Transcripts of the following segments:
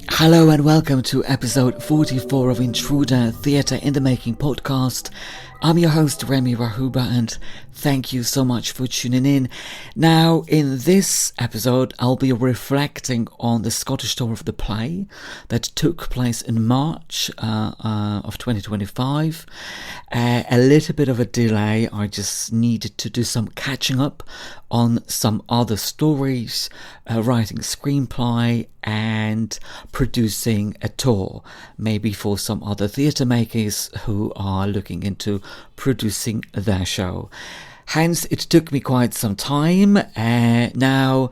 Hello and welcome to episode 44 of Intruder Theatre in the Making podcast. I'm your host Remi Rachuba and thank you so much for tuning in. Now in this episode I'll be reflecting on the Scottish tour of the play that took place in March of 2025. A little bit of a delay, I just needed to do some catching up on some other stories, writing a screenplay and producing a tour, maybe for some other theatre makers who are looking into producing their show. Hence, it took me quite some time. Now,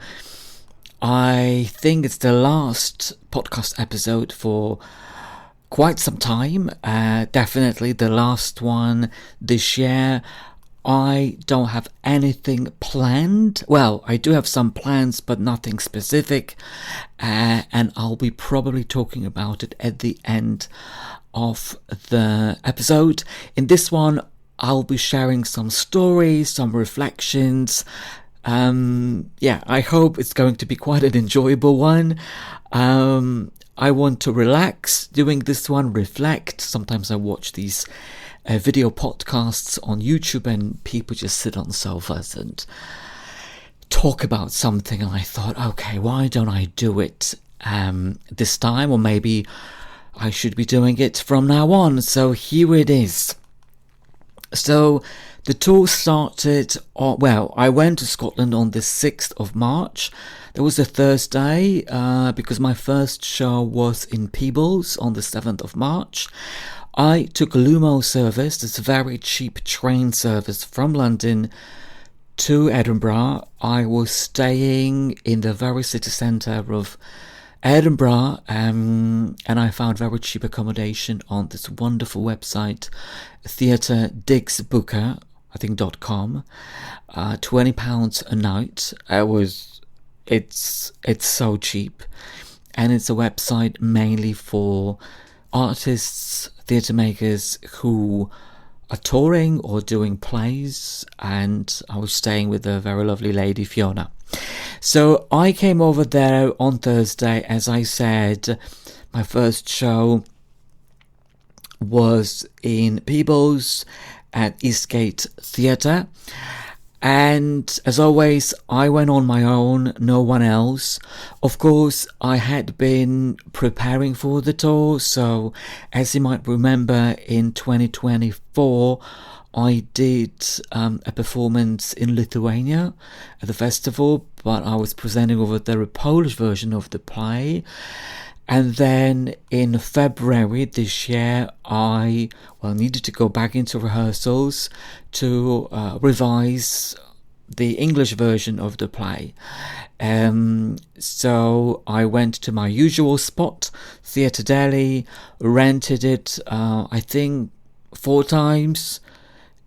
I think it's the last podcast episode for quite some time. Definitely the last one this year. I don't have anything planned. Well, I do have some plans, but nothing specific. And I'll be probably talking about it at the end of the episode. In this one, I'll be sharing some stories, some reflections. I hope it's going to be quite an enjoyable one. I want to relax doing this one, reflect. Sometimes I watch these video podcasts on YouTube and people just sit on sofas and talk about something, and I thought, okay, why don't I do it this time, or maybe I should be doing it from now on. So here it is. So the tour started I went to Scotland on the 6th of March. That was a Thursday because my first show was in Peebles on the 7th of March. I took Lumo service, this very cheap train service from London to Edinburgh. I was staying in the very city centre of Edinburgh, and I found very cheap accommodation on this wonderful website, theatreDigsBooker, I think .com. £20 a night. It's so cheap, and it's a website mainly for artists, theatre makers who are touring or doing plays, and I was staying with a very lovely lady, Fiona. So I came over there on Thursday. As I said, my first show was in Peebles at Eastgate Theatre, and as always I went on my own, no one else. Of course, I had been preparing for the tour, so as you might remember, in 2024 I did a performance in Lithuania at the festival, but I was presenting over there a Polish version of the play. And then in February this year, I needed to go back into rehearsals to revise the English version of the play. So I went to my usual spot, Theatre Delhi, rented it, I think 4 times.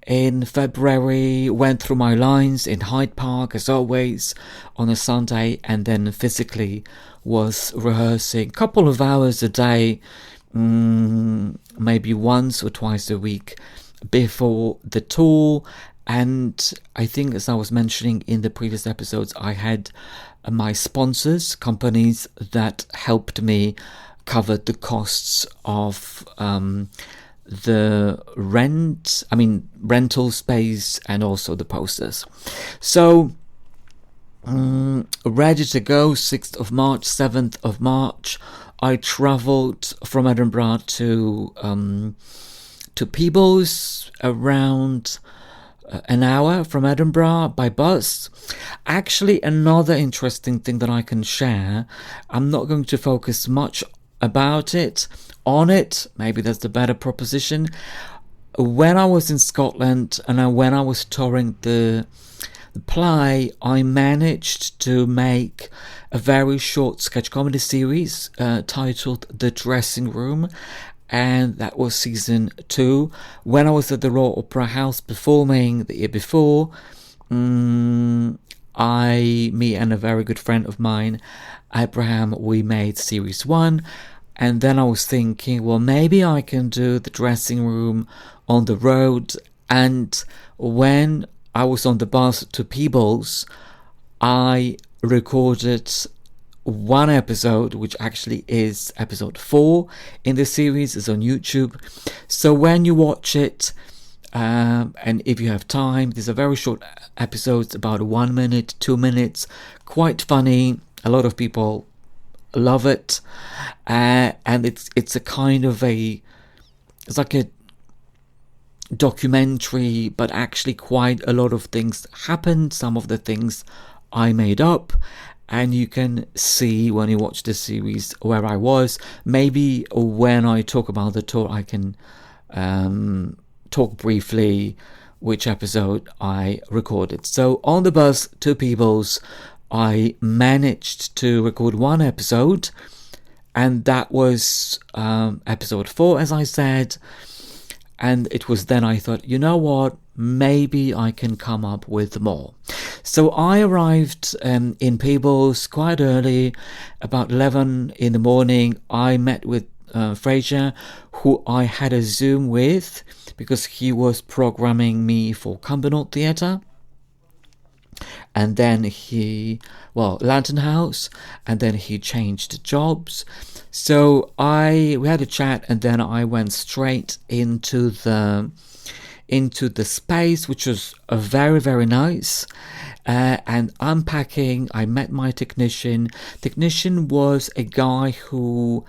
In February, went through my lines in Hyde Park as always on a Sunday, and then physically was rehearsing a couple of hours a day, maybe once or twice a week before the tour. And I think, as I was mentioning in the previous episodes, I had my sponsors, companies that helped me cover the costs of the rental space and also the posters. So ready to go, 6th of March, 7th of March, I travelled from Edinburgh to Peebles, around an hour from Edinburgh by bus. Actually, another interesting thing that I can share, I'm not going to focus much on it, maybe that's the better proposition. When I was in Scotland and when I was touring the play, I managed to make a very short sketch comedy series titled The Dressing Room, and that was season 2. When I was at the Royal Opera House performing the year before, me and a very good friend of mine, Abraham, we made series 1. And then I was thinking, well, maybe I can do The Dressing Room on the road. And when I was on the bus to Peebles, I recorded one episode, which actually is episode 4 in the series, is on YouTube. So when you watch it, and if you have time, these are very short episodes, about 1 minute, 2 minutes, quite funny. A lot of people love it, and it's a kind of it's like a documentary, but actually quite a lot of things happened. Some of the things I made up, and you can see when you watch the series where I was. Maybe when I talk about the tour, I can talk briefly which episode I recorded. So on the bus to Peebles, I managed to record one episode, and that was episode 4, as I said. And it was then I thought, you know what, maybe I can come up with more. So I arrived in Peebles quite early, about 11 in the morning. I met with Fraser, who I had a Zoom with because he was programming me for Cumbernauld Theatre. And then Lantern House, and then he changed jobs. So we had a chat, and then I went straight into the space, which was very, very nice. And unpacking, I met my technician. Technician was a guy who,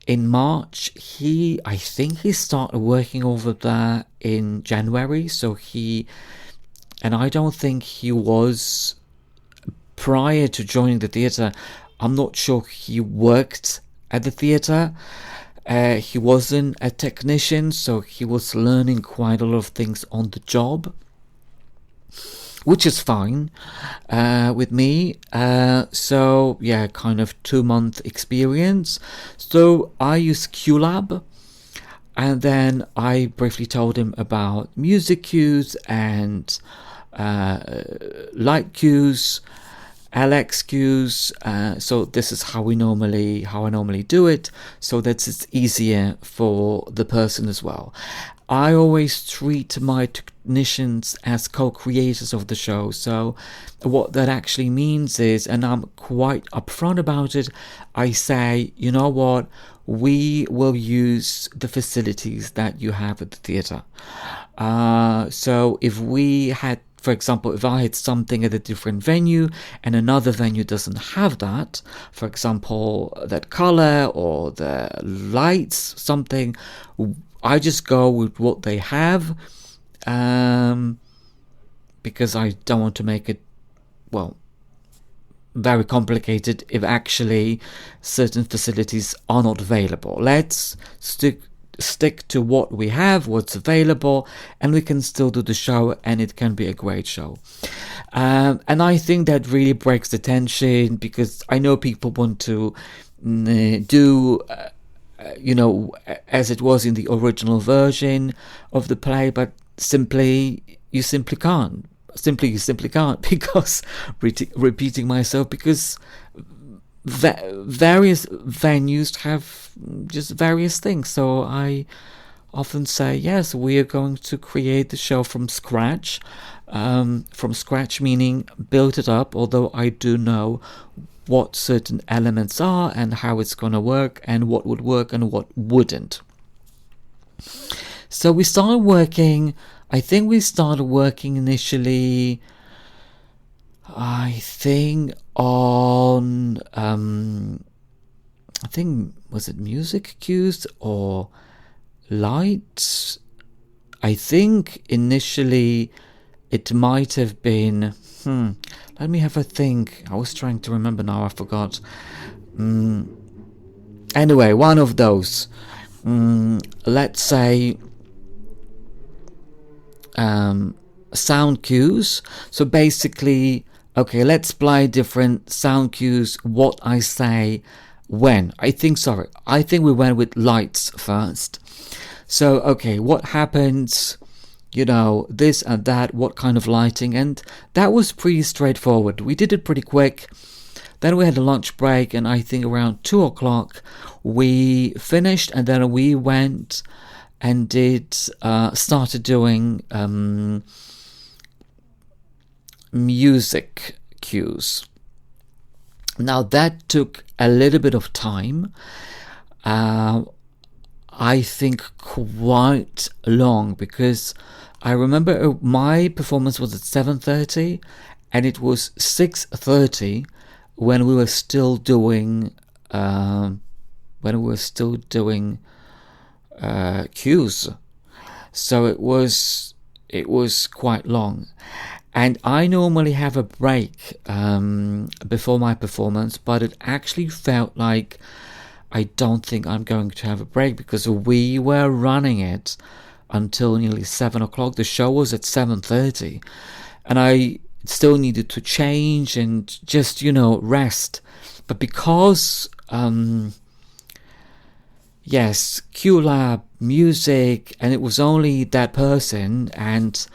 in March, I think he started working over there in January. And I don't think he was, prior to joining the theatre, I'm not sure he worked at the theatre. He wasn't a technician, so he was learning quite a lot of things on the job, which is fine with me. So yeah, kind of 2-month experience. So I use QLab, and then I briefly told him about music cues and light cues, LX cues. So this is how I normally do it, so that it's easier for the person as well. I always treat my technicians as co-creators of the show. So what that actually means is, and I'm quite upfront about it, I say, you know what, we will use the facilities that you have at the theatre. So if we had, for example, if I had something at a different venue and another venue doesn't have that, for example, that color or the lights, something, I just go with what they have, because I don't want to make it, very complicated if actually certain facilities are not available. Let's stick to what we have, what's available, and we can still do the show, and it can be a great show. And I think that really breaks the tension, because I know people want to do as it was in the original version of the play, but you simply can't, because repeating myself, because various venues have just various things. So I often say, yes, we are going to create the show from scratch. From scratch meaning build it up, although I do know what certain elements are and how it's going to work and what would work and what wouldn't. So we started working. I think we started working initially, on was it music cues or lights? I think initially it might have been, let me have a think. I was trying to remember now, I forgot. Anyway, one of those. Let's say sound cues. So basically, okay, let's apply different sound cues, what I say when. I think we went with lights first. So, okay, what happens, this and that, what kind of lighting, and that was pretty straightforward. We did it pretty quick. Then we had a lunch break, and I think around 2 o'clock we finished, and then we went and started doing music cues. Now that took a little bit of time. I think quite long, because I remember my performance was at 7:30 and it was 6:30 when we were still doing cues. So it was quite long. And I normally have a break before my performance, but it actually felt like I don't think I'm going to have a break, because we were running it until nearly 7 o'clock. The show was at 7:30 and I still needed to change and just, rest. But because, yes, QLab, music, and it was only that person, and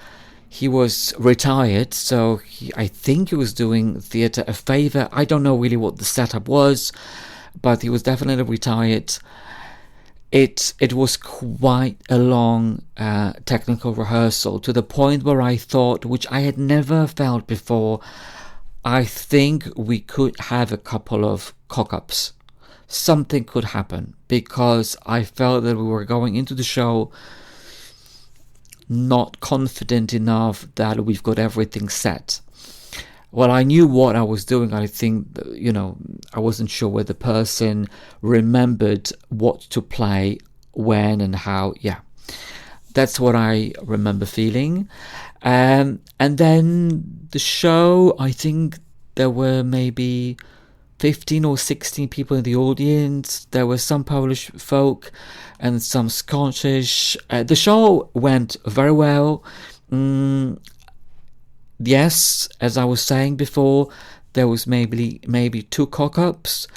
he was retired, so I think he was doing theatre a favour. I don't know really what the setup was, but he was definitely retired. It was quite a long technical rehearsal, to the point where I thought, which I had never felt before, I think we could have a couple of cock-ups. Something could happen, because I felt that we were going into the show not confident enough that we've got everything set. Well, I knew what I was doing. I think, I wasn't sure whether the person remembered what to play, when and how. Yeah, that's what I remember feeling. And then the show, I think there were maybe 15 or 16 people in the audience. There were some Polish folk and some Scottish. The show went very well. Yes, as I was saying before, there was maybe 2 cock-ups.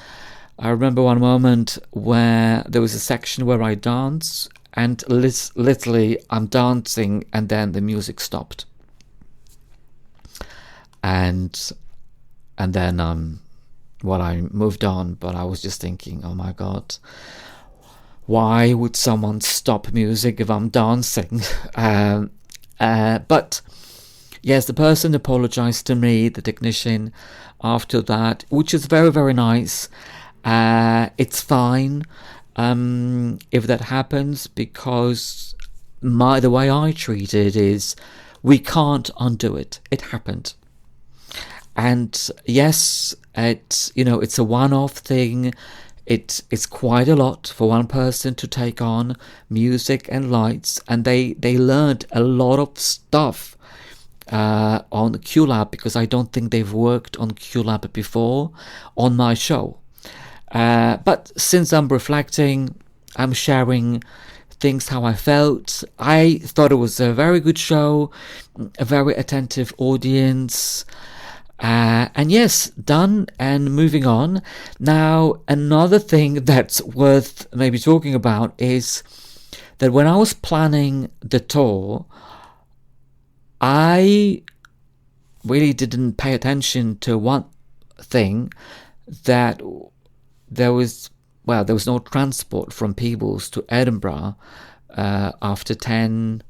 I remember one moment where there was a section where I dance, and literally I'm dancing and then the music stopped. And then I moved on, but I was just thinking, oh my God, why would someone stop music if I'm dancing? But yes, the person apologized to me, the technician, after that, which is very, very nice. It's fine if that happens, because the way I treat it is, we can't undo it. It happened. And yes, it's a one-off thing. It's quite a lot for one person to take on, music and lights, and they learned a lot of stuff on QLab, because I don't think they've worked on QLab before on my show. But since I'm reflecting, I'm sharing things how I felt. I thought it was a very good show, a very attentive audience. And yes, done and moving on. Now, another thing that's worth maybe talking about is that when I was planning the tour, I really didn't pay attention to one thing, that there was no transport from Peebles to Edinburgh after 10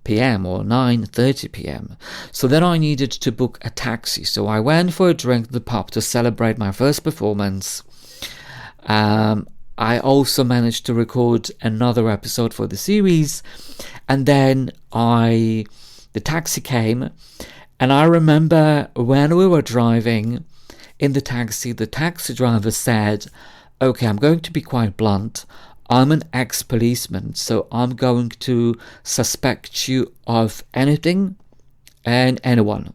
p.m. or 9:30 p.m. So then I needed to book a taxi. So I went for a drink at the pub to celebrate my first performance. I also managed to record another episode for the series, and then the taxi came, and I remember when we were driving in the taxi driver said, "Okay, I'm going to be quite blunt. I'm an ex-policeman, so I'm going to suspect you of anything and anyone."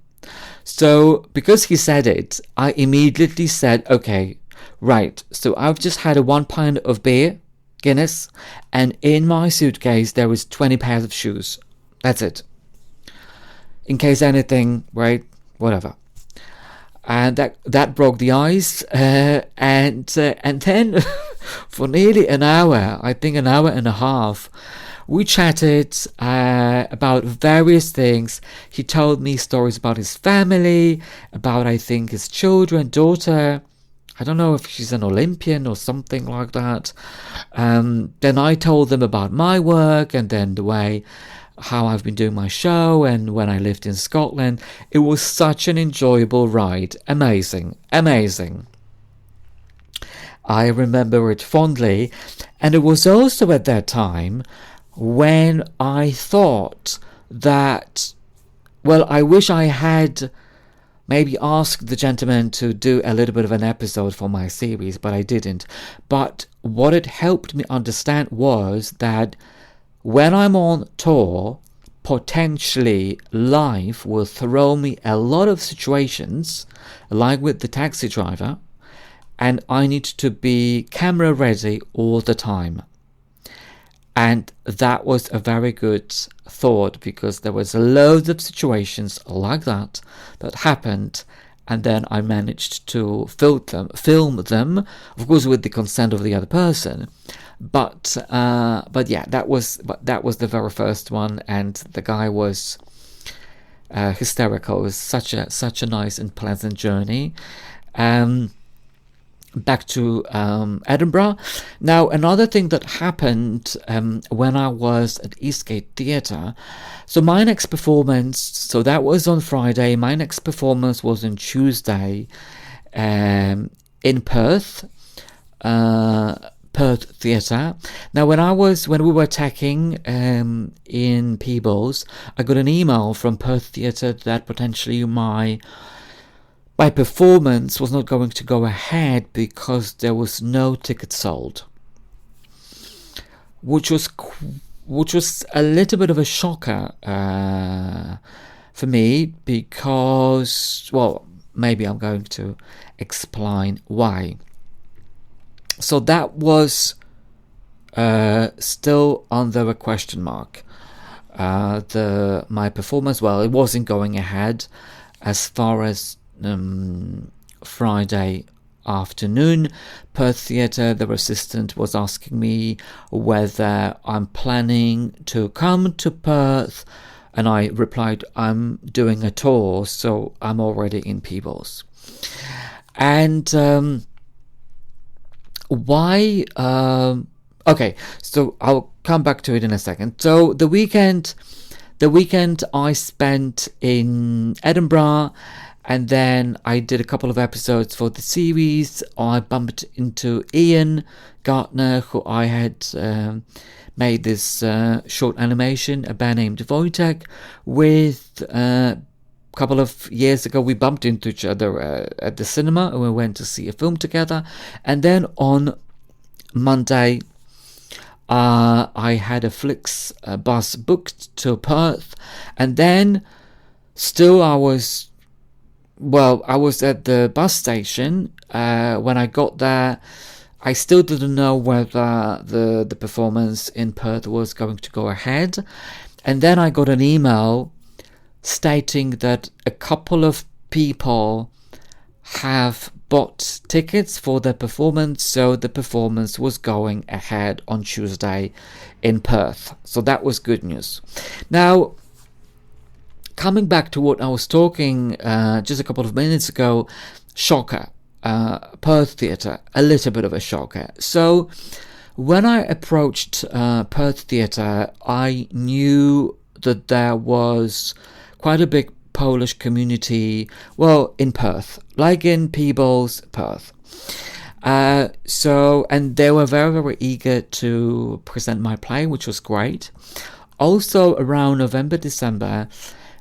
So because he said it, I immediately said, okay, right, so I've just had a 1 pint of beer, Guinness, and in my suitcase there was 20 pairs of shoes. That's it. In case anything, right, whatever. And that broke the ice, and then for nearly an hour, I think an hour and a half, we chatted about various things. He told me stories about his family, about, I think, his children, daughter. I don't know if she's an Olympian or something like that. Then I told them about my work, and then how I've been doing my show, and when I lived in Scotland. It was such an enjoyable ride. Amazing. I remember it fondly. And it was also at that time when I thought that, well, I wish I had maybe asked the gentleman to do a little bit of an episode for my series, but I didn't. But what it helped me understand was that when I'm on tour, potentially life will throw me a lot of situations, like with the taxi driver, and I need to be camera ready all the time. And that was a very good thought, because there was loads of situations like that happened, and then I managed to film them, of course with the consent of the other person. But yeah, that was the very first one, and the guy was hysterical. It was such a nice and pleasant journey. Back to Edinburgh. Now, another thing that happened when I was at Eastgate Theatre, so my next performance, so that was on Friday, my next performance was on Tuesday in Perth Theatre. Now, when we were attacking in Peebles, I got an email from Perth Theatre that potentially my performance was not going to go ahead because there was no ticket sold, which was a little bit of a shocker for me, because, well, maybe I'm going to explain why. So that was still under a question mark. My performance, well, it wasn't going ahead as far as Friday afternoon. Perth Theatre, their assistant was asking me whether I'm planning to come to Perth, and I replied, I'm doing a tour, so I'm already in Peebles. And why? Okay, so I'll come back to it in a second. So the weekend I spent in Edinburgh, and then I did a couple of episodes for the series. I bumped into Ian Gardner, who I had made this short animation, A Bear Named Wojtek, with a couple of years ago. We bumped into each other at the cinema, and we went to see a film together. And then on Monday, I had a Flix bus booked to Perth, and then still I was at the bus station. When I got there, I still didn't know whether the performance in Perth was going to go ahead. And then I got an email stating that a couple of people have bought tickets for the performance, so the performance was going ahead on Tuesday in Perth. So that was good news. Now, coming back to what I was talking just a couple of minutes ago, shocker, Perth Theatre, a little bit of a shocker. So when I approached Perth Theatre, I knew that there was quite a big Polish community, well, in Perth, like in Peebles, Perth. And they were very, very eager to present my play, which was great. Also, around November, December,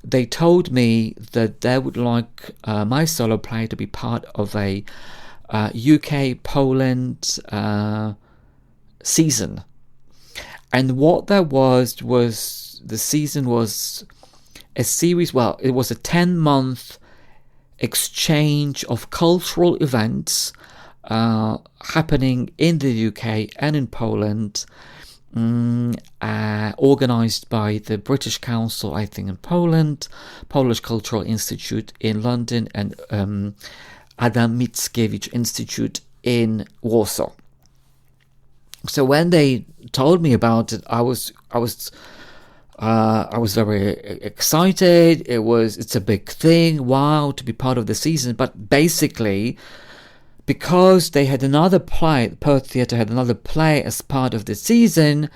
they told me that they would like my solo play to be part of a UK-Poland season. And what that was the season was a series, well, it was a 10-month exchange of cultural events happening in the UK and in Poland, organized by the British Council, I think, in Poland, Polish Cultural Institute in London, and Adam Mickiewicz Institute in Warsaw. So when they told me about it, I was very excited. It's a big thing. Wow, to be part of the season. But basically, because they had another play, Perth Theatre had another play as part of the season,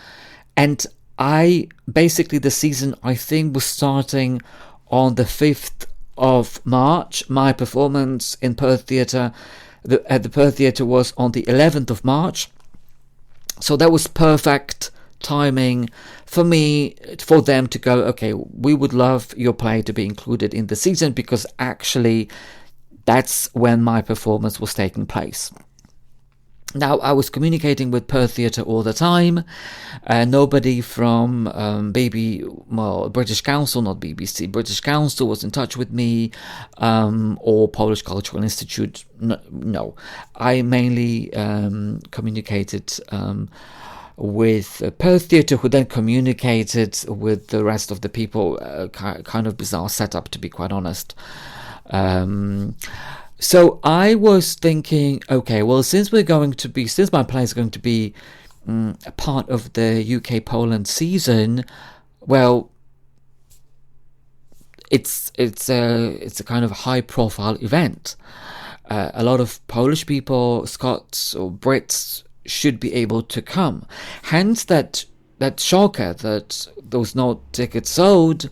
and the season, I think, was starting on the 5th of March. My performance in Perth Theatre at the Perth Theatre was on the 11th of March. So that was perfect timing for me, for them to go, okay, we would love your play to be included in the season, because actually that's when my performance was taking place. Now, I was communicating with Perth Theatre all the time. Nobody from British Council, not BBC, British Council was in touch with me, or Polish Cultural Institute. No. I mainly communicated with Perth Theatre, who then communicated with the rest of the people. Kind of bizarre setup, to be quite honest. So I was thinking, okay, well, since my play is going to be a part of the UK Poland season, well, it's a kind of high profile event. A lot of Polish people, Scots or Brits should be able to come. Hence that shocker that there was no tickets sold.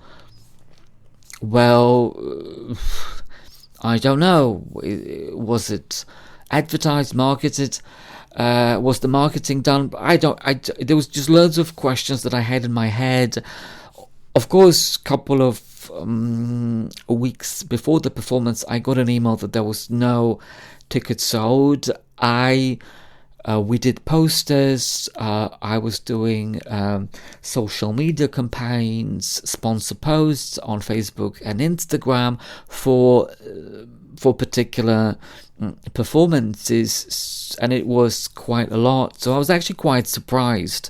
Well, I don't know. Was it advertised, marketed? Was the marketing done? There was just loads of questions that I had in my head. Of course, a couple of weeks before the performance, I got an email that there was no tickets sold. We did posters. I was doing social media campaigns, sponsor posts on Facebook and Instagram for particular performances, and it was quite a lot. So I was actually quite surprised.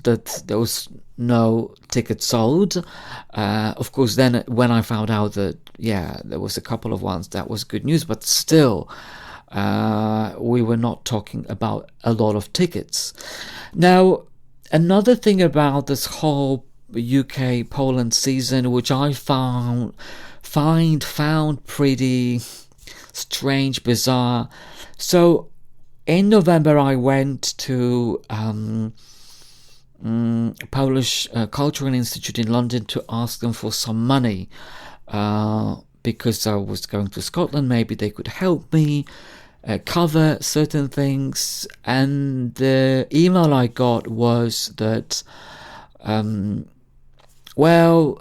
That there was no ticket sold. Of course, then when I found out that, there was a couple of ones, that was good news, but still, we were not talking about a lot of tickets. Now, another thing about this whole UK Poland season, which I found pretty strange, bizarre. So in November, I went to Polish Cultural Institute in London to ask them for some money, because I was going to Scotland. Maybe they could help me cover certain things. And the email I got was that,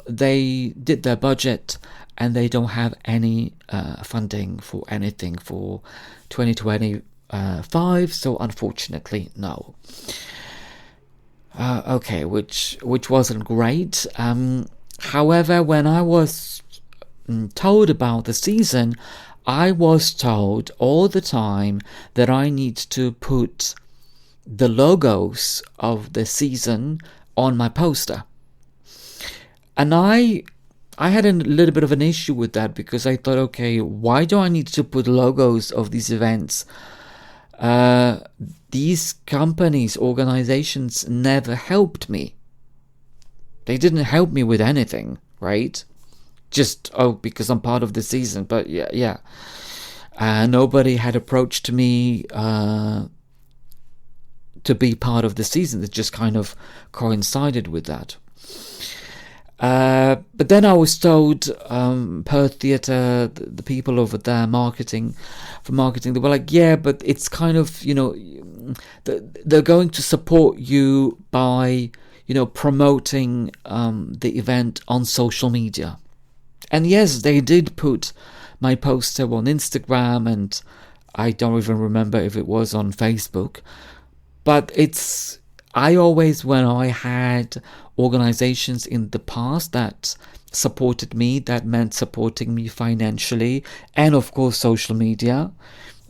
they did their budget and they don't have any funding for anything for 2025. So unfortunately, no. Okay, which wasn't great. However, when I was told about the season, I was told all the time that I need to put the logos of the season on my poster. And I had a little bit of an issue with that, because I thought, okay, why do I need to put logos of these events? These companies, organizations never helped me. They didn't help me with anything, right? Just, because I'm part of the season. But yeah. Nobody had approached me to be part of the season. It just kind of coincided with that. But then I was told, Perth Theatre, the people over there marketing, they were like, yeah, but it's kind of, they're going to support you by, promoting the event on social media. And yes, they did put my poster on Instagram, and I don't even remember if it was on Facebook. But I always, when I had organizations in the past that supported me, that meant supporting me financially, and of course social media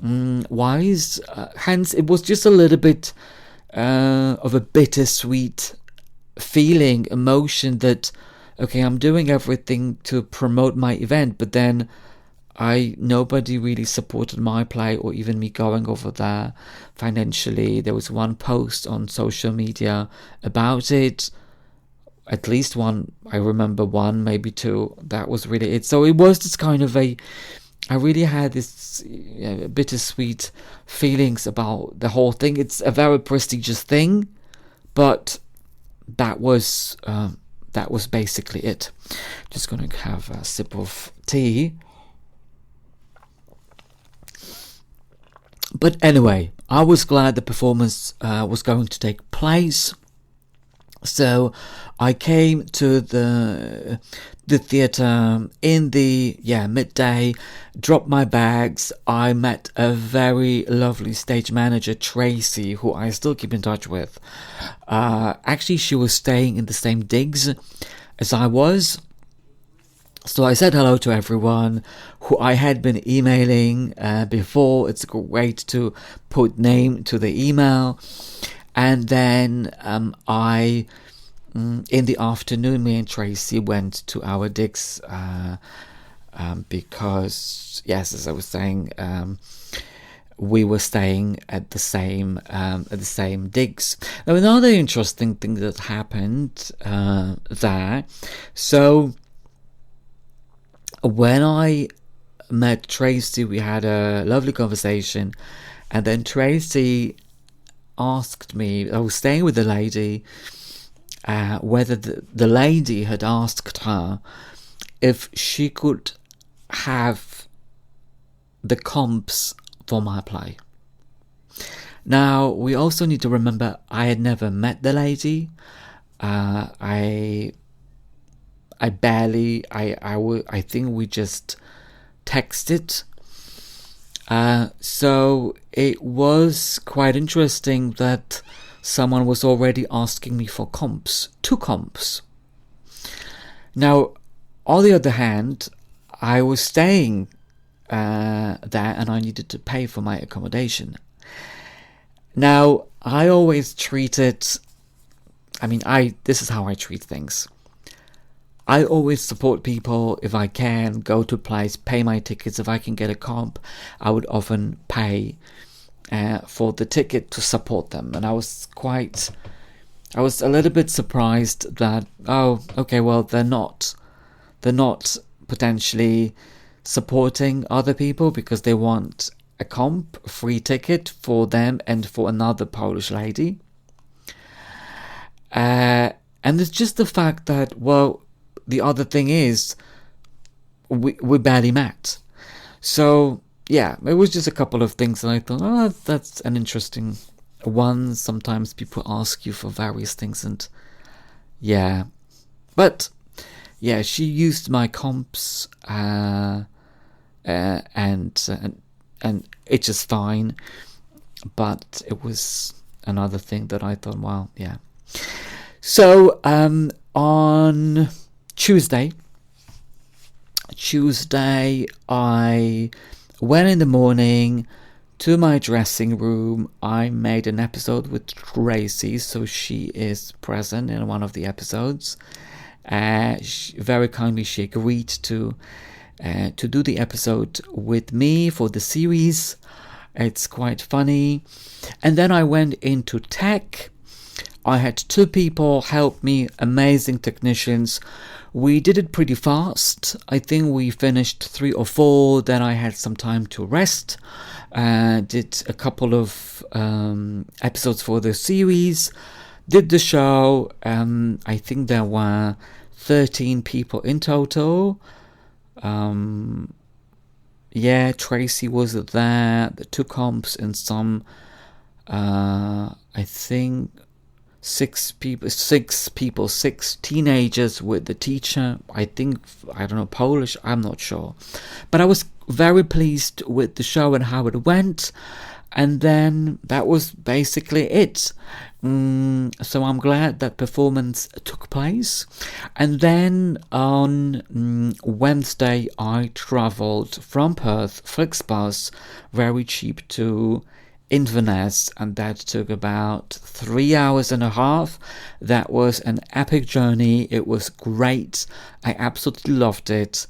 wise. Hence, it was just a little bit of a bittersweet feeling, emotion that, okay, I'm doing everything to promote my event, but then nobody really supported my play or even me going over there financially. There was one post on social media about it, at least one, I remember one, maybe two, that was really it. So it was just kind of I really had this bittersweet feelings about the whole thing. It's a very prestigious thing, but that was basically it. Just going to have a sip of tea. But anyway, I was glad the performance was going to take place. So I came to the theatre in the midday, dropped my bags. I met a very lovely stage manager, Tracy, who I still keep in touch with. Actually, she was staying in the same digs as I was. So I said hello to everyone who I had been emailing before. It's great to put name to the email. And then in the afternoon, me and Tracy went to our digs because, yes, as I was saying, we were staying at the same digs. Now, another interesting thing that happened there. So when I met Tracy, we had a lovely conversation, and then Tracy asked me, I was staying with the lady, whether the lady had asked her if she could have the comps for my play. Now, we also need to remember I had never met the lady. I think we just texted. So it was quite interesting that someone was already asking me for two comps. Now, on the other hand, I was staying there and I needed to pay for my accommodation. Now, I always treated, this is how I treat things. I always support people if I can, go to a place, pay my tickets. If I can get a comp, I would often pay for the ticket to support them. And I was a little bit surprised that, they're not potentially supporting other people because they want a comp, free ticket for them and for another Polish lady. And it's just the fact that, the other thing is, we barely met. So, yeah, it was just a couple of things, and I thought, that's an interesting one. Sometimes people ask you for various things, and yeah. But, yeah, she used my comps, and it's just fine. But it was another thing that I thought, yeah. So, on Tuesday, I went in the morning to my dressing room. I made an episode with Tracy, so she is present in one of the episodes. Very kindly, she agreed to do the episode with me for the series. It's quite funny. And then I went into tech. I had 2 people help me, amazing technicians. We did it pretty fast. I think we finished 3 or 4. Then I had some time to rest. Did a couple of episodes for the series. Did the show. I think there were 13 people in total. Tracy was there. The 2 comps and some, I think, 6 teenagers with the teacher. I don't know, Polish, I'm not sure. But I was very pleased with the show and how it went. And then that was basically it. So I'm glad that performance took place. And then on Wednesday, I travelled from Perth, Flixbus, very cheap, to Inverness, and that took about 3 hours and a half. That was an epic journey. It was great. I absolutely loved it.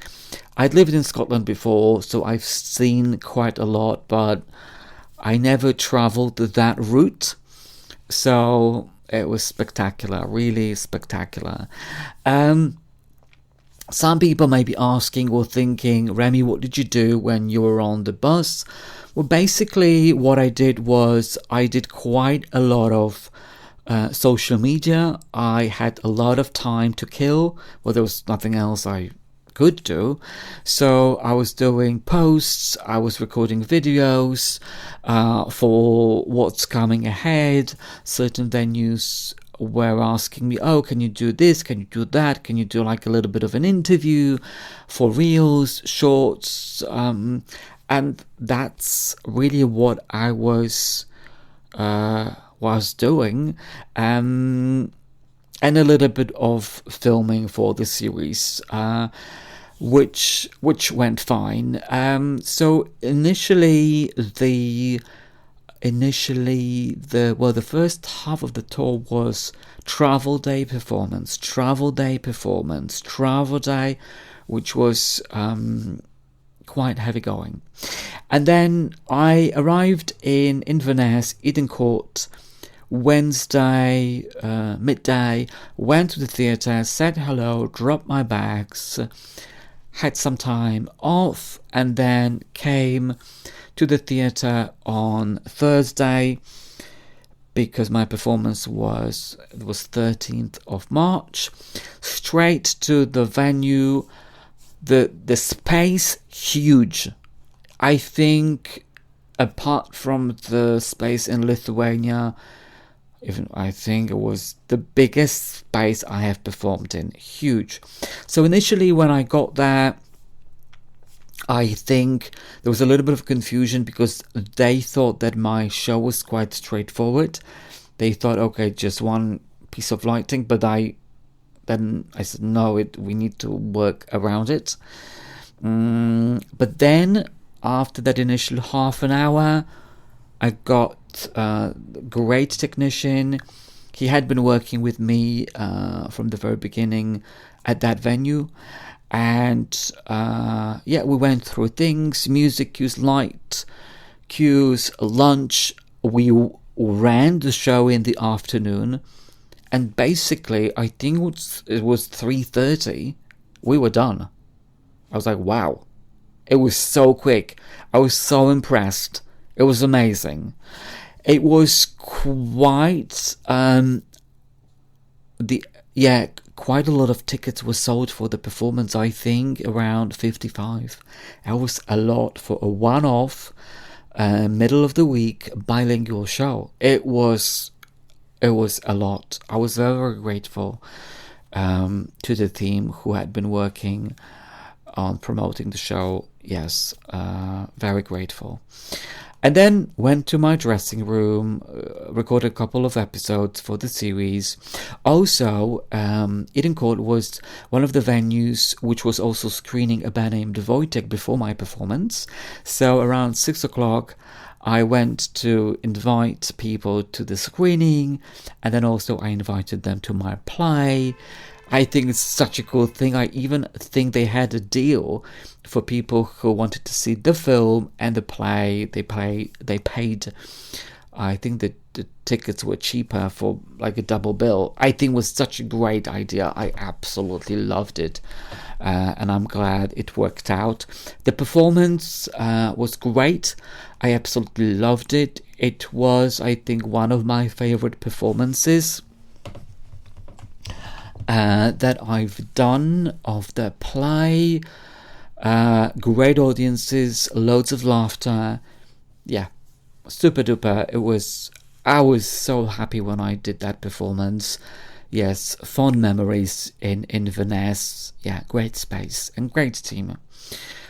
I'd lived in Scotland before, so I've seen quite a lot, but I never travelled that route. So it was spectacular, really spectacular. Some people may be asking or thinking, Remi, what did you do when you were on the bus? Well, basically what I did was I did quite a lot of social media. I had a lot of time to kill. Well, there was nothing else. I could do. So I was doing posts, I was recording videos for what's coming ahead. Certain venues were asking me, oh, can you do this, can you do that, can you do like a little bit of an interview for reels, shorts, and that's really what I was doing, and a little bit of filming for the series, which went fine. So initially the first half of the tour was travel day, which was quite heavy going. And then I arrived in Inverness, Eden Court, Wednesday midday, went to the theatre, said hello, dropped my bags, had some time off, and then came to the theatre on Thursday, because my performance was 13th of March, straight to the venue. The space, huge. I think apart from the space in Lithuania, I think it was the biggest space I have performed in. Huge. So initially when I got there, I think there was a little bit of confusion because they thought that my show was quite straightforward. They thought, okay, just one piece of lighting, but then I said, no, we need to work around it. But then after that initial half an hour, I got a great technician. He had been working with me from the very beginning at that venue. And we went through things, music cues, light cues, lunch. We ran the show in the afternoon. And basically, I think it was 3:30, we were done. I was like, wow. It was so quick. I was so impressed. It was amazing. It was quite quite a lot of tickets were sold for the performance. I think around 55. That was a lot for a one-off, middle of the week bilingual show. It was a lot. I was very, very grateful to the team who had been working on promoting the show. Yes, very grateful. And then went to my dressing room, recorded a couple of episodes for the series. Also, Eden Court was one of the venues which was also screening a band named Wojtek before my performance. So around 6 o'clock, I went to invite people to the screening, and then also I invited them to my play. I think it's such a cool thing. I even think they had a deal for people who wanted to see the film and the play. They paid, I think the tickets were cheaper for like a double bill. I think it was such a great idea. I absolutely loved it. And I'm glad it worked out. The performance was great. I absolutely loved it. It was, I think, one of my favorite performances that I've done of the play. Great audiences, loads of laughter. Yeah, super duper. I was so happy when I did that performance. Yes, fond memories in Inverness. Yeah, great space and great team.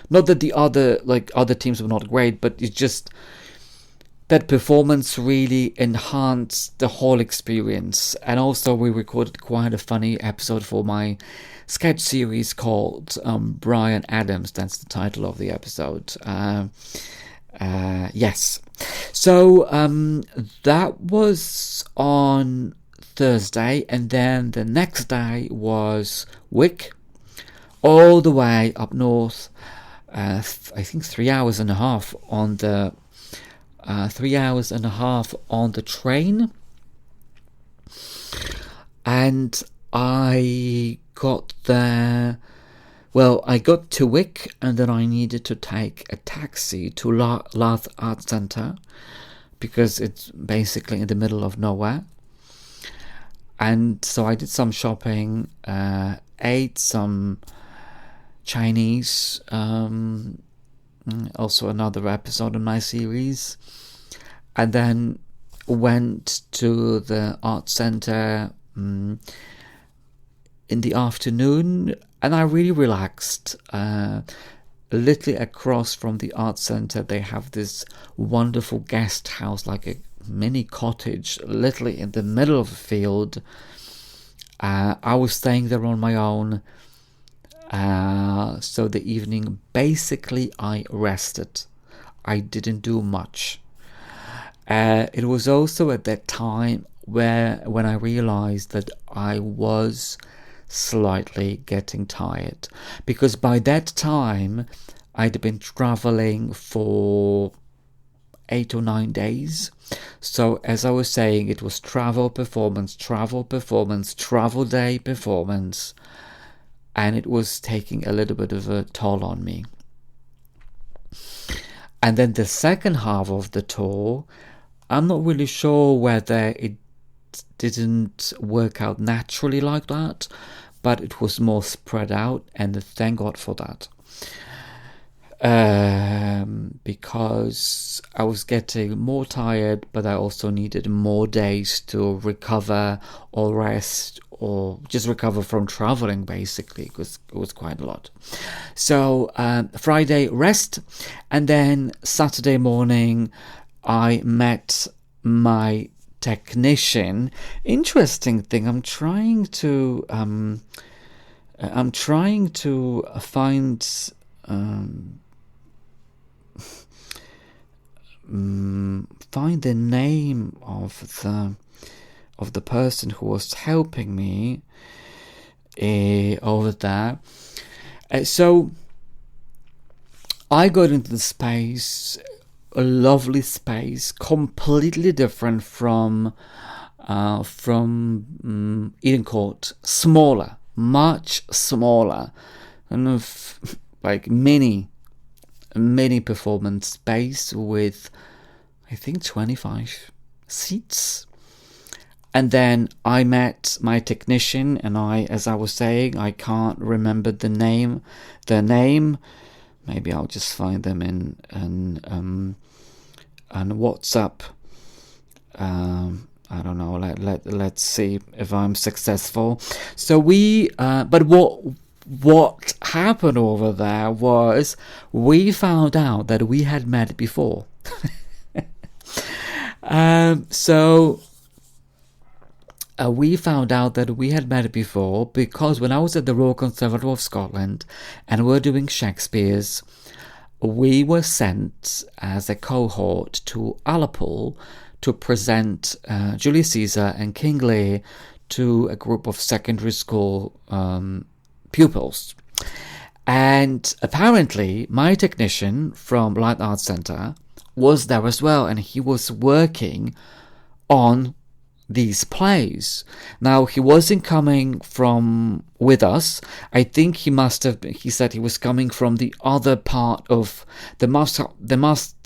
Not that the other teams were not great, but it's just that performance really enhanced the whole experience. And also we recorded quite a funny episode for my sketch series called Brian Adams. That's the title of the episode. Yes. So that was on Thursday, and then the next day was Wick, all the way up north. I think 3 hours and a half on the 3 hours and a half on the train, and I got there. Well, I got to Wick, and then I needed to take a taxi to Lath Art Centre because it's basically in the middle of nowhere. And so I did some shopping, ate some Chinese, also another episode in my series, and then went to the art center in the afternoon, and I really relaxed. Literally across from the art center, they have this wonderful guest house, like a mini cottage, literally in the middle of a field. I was staying there on my own. So the evening, basically, I rested. I didn't do much. It was also at that time when I realized that I was slightly getting tired, because by that time I'd been traveling for 8 or 9 days. So as I was saying, it was travel, performance, travel day, performance, and it was taking a little bit of a toll on me. And then the second half of the tour, I'm not really sure whether it didn't work out naturally like that, but it was more spread out, and thank God for that. Because I was getting more tired, but I also needed more days to recover or rest, or just recover from traveling, basically, because it was quite a lot. So Friday, rest, and then Saturday morning I met my technician. Interesting thing, I'm trying to find find the name of the person who was helping me over there. So I got into the space, a lovely space, completely different from Eden Court, smaller, much smaller, kind of like mini performance space with, I think, 25 seats. And then I met my technician, and as I was saying, I can't remember their name. Maybe I'll just find them in WhatsApp. I don't know. Let's see if I'm successful. So but what happened over there was we found out that we had met before. We found out that we had met before because when I was at the Royal Conservatoire of Scotland and we were doing Shakespeare's, we were sent as a cohort to Ullapool to present Julius Caesar and King Lear to a group of secondary school pupils. And apparently my technician from Light Arts Centre was there as well, and he was working on these plays. Now, he wasn't coming with us. I think he said he was coming from the other part of, they must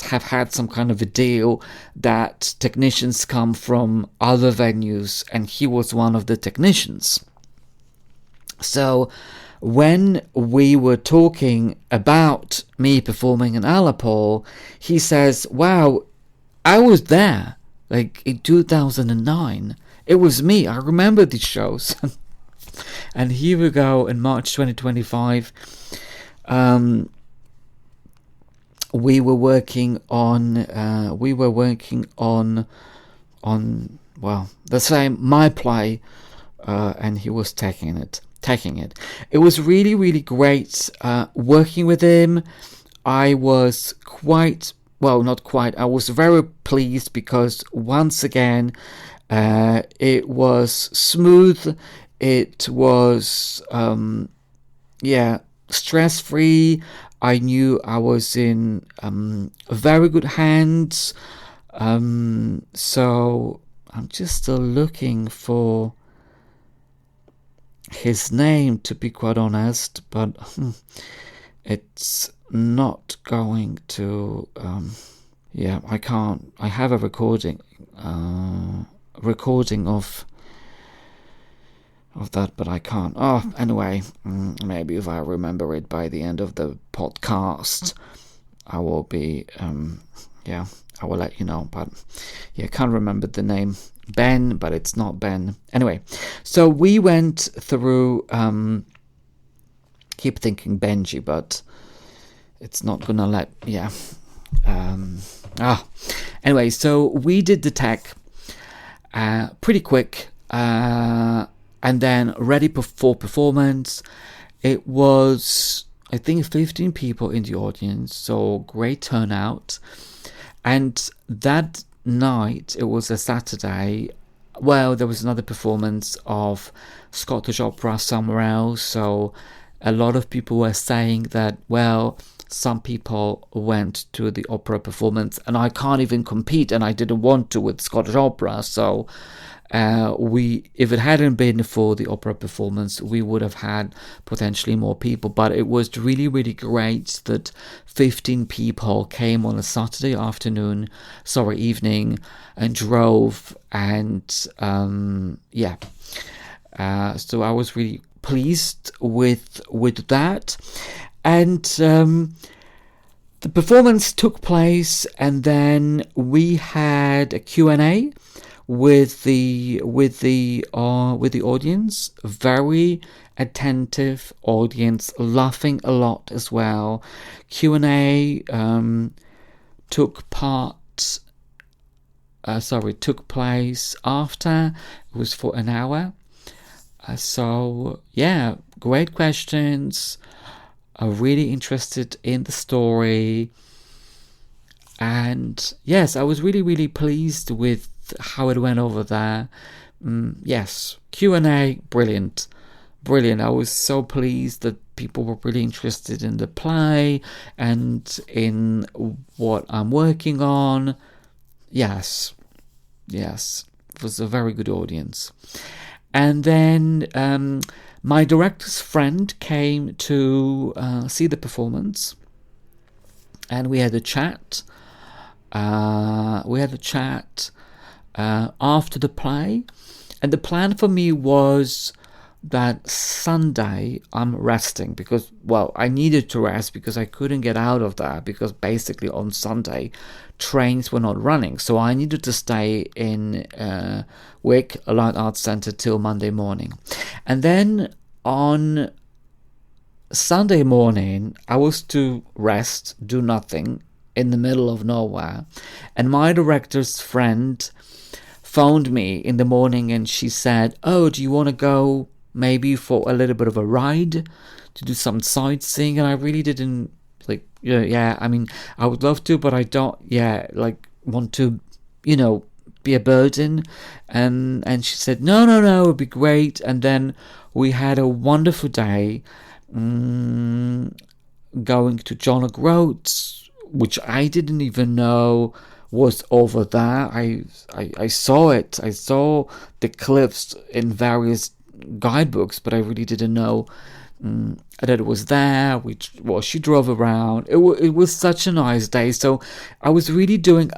have had some kind of a deal that technicians come from other venues, and he was one of the technicians. So when we were talking about me performing in Ullapool, he says, wow, I was there. Like in 2009, it was me. I remember these shows. And here we go in March 2025. We were working on the same my play, and he was taking it. It was really, really great working with him. I was I was very pleased because once again it was smooth, it was stress-free. I knew I was in very good hands, so I'm just still looking for his name, to be quite honest, but it's not going to I can't. I have a recording of of that, but I can't. Oh, anyway, maybe if I remember it by the end of the podcast, I will be, I will let you know. But yeah, I can't remember the name. Ben, but it's not Ben. Anyway, so we went through, keep thinking Benji, but it's not gonna let, Anyway, so we did the tech pretty quick, and then ready for performance. It was, I think, 15 people in the audience, so great turnout. And that night, it was a Saturday, well, there was another performance of Scottish opera somewhere else, so a lot of people were saying that, well, some people went to the opera performance and I can't even compete, and I didn't want to with Scottish opera, so if it hadn't been for the opera performance, we would have had potentially more people. But it was really, really great that 15 people came on a Saturday evening, and drove, and so I was really pleased with that. And the performance took place, and then we had a Q&A with the audience. Very attentive audience, laughing a lot as well. Q&A took place after. It was for an hour. So yeah, great questions. Really interested in the story, and yes, I was really, really pleased with how it went over there. Yes, Q&A, brilliant. I was so pleased that people were really interested in the play and in what I'm working on. Yes, it was a very good audience. And then my director's friend came to see the performance, and we had a chat. After the play, and the plan for me was that Sunday I'm resting, because, well, I needed to rest because I couldn't get out of there, because basically on Sunday trains were not running, so I needed to stay in Wick Light Arts Centre till Monday morning. And then on Sunday morning I was to rest, do nothing in the middle of nowhere, and my director's friend phoned me in the morning, and she said, "Oh, do you want to go maybe for a little bit of a ride to do some sightseeing?" And I really didn't I mean, I would love to, but I don't want to be a burden. And she said, no, it would be great. And then we had a wonderful day, going to John O'Groats, which I didn't even know was over there. I saw it. I saw the cliffs in various guidebooks, but I really didn't know that it was there. She drove around. It was such a nice day. So I was really doing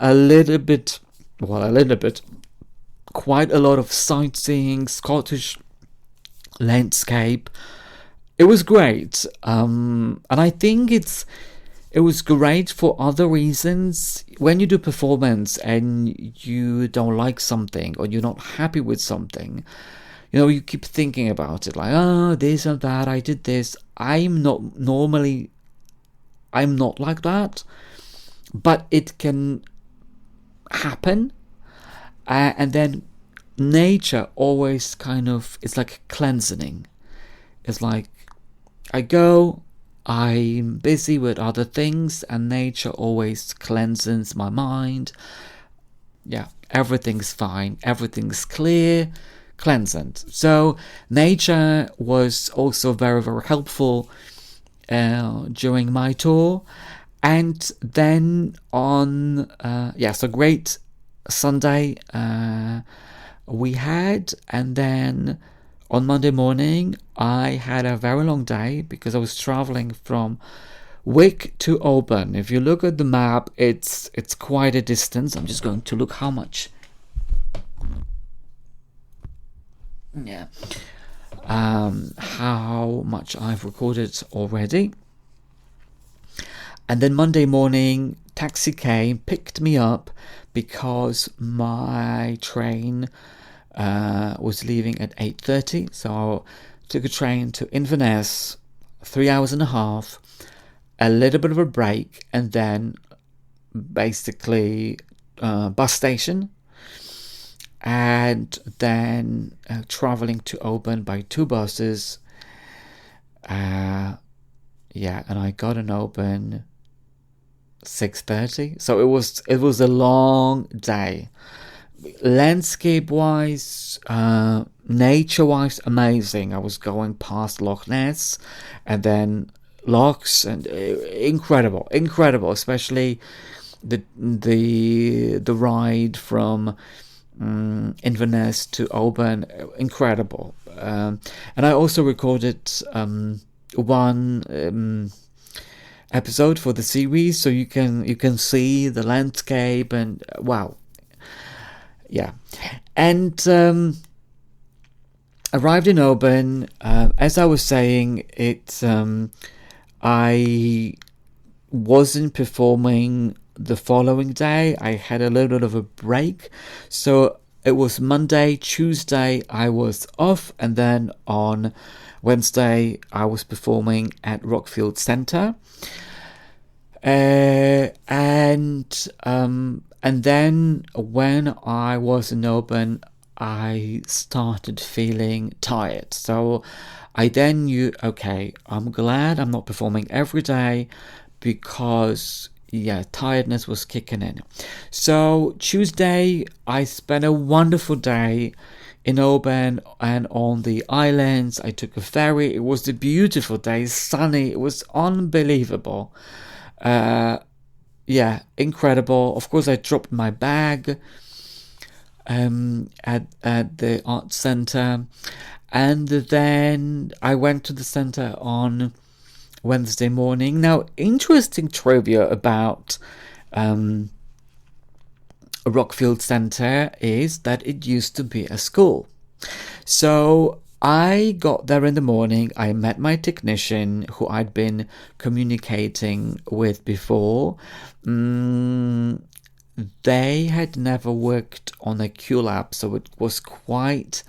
quite a lot of sightseeing, Scottish landscape. It was great, and I think it was great for other reasons. When you do performance and you don't like something, or you're not happy with something, you keep thinking about it, like, oh, this and that, I did this. I'm not like that, but it can happen. And then nature always it's like cleansing. It's like I'm busy with other things, and nature always cleanses my mind. Yeah, everything's fine, everything's clear, cleansing. So nature was also very, very helpful during my tour. And then on so great Sunday we had, and then on Monday morning I had a very long day because I was traveling from Wick to Oban. If you look at the map, it's quite a distance. I'm just going to look how much. Yeah, how much I've recorded already. And then Monday morning, taxi came, picked me up because my train was leaving at 8:30. So I took a train to Inverness, 3 hours and a half, a little bit of a break, and then basically bus station, and then traveling to Oban by 2 buses. And I got an Oban 6:30. So it was a long day. Landscape wise, nature wise, amazing. I was going past Loch Ness and then lochs, and incredible, especially the ride from Inverness to Oban, incredible. And I also recorded one episode for the series, so you can see the landscape, and wow, yeah. And arrived in Oban. As I was saying, I wasn't performing the following day. I had a little bit of a break, so it was Monday, Tuesday I was off, and then on Wednesday I was performing at Rockfield Centre, and then when I was in Oban, I started feeling tired. So I then knew, okay, I'm glad I'm not performing every day, because tiredness was kicking in. So Tuesday, I spent a wonderful day in Oban and on the islands. I took a ferry. It was a beautiful day, sunny. It was unbelievable. Incredible. Of course, I dropped my bag at the art center, and then I went to the center on Wednesday morning. Now, interesting trivia about Rockfield Centre is that it used to be a school. So I got there in the morning. I met my technician, who I'd been communicating with before. They had never worked on a QLab, so it was quite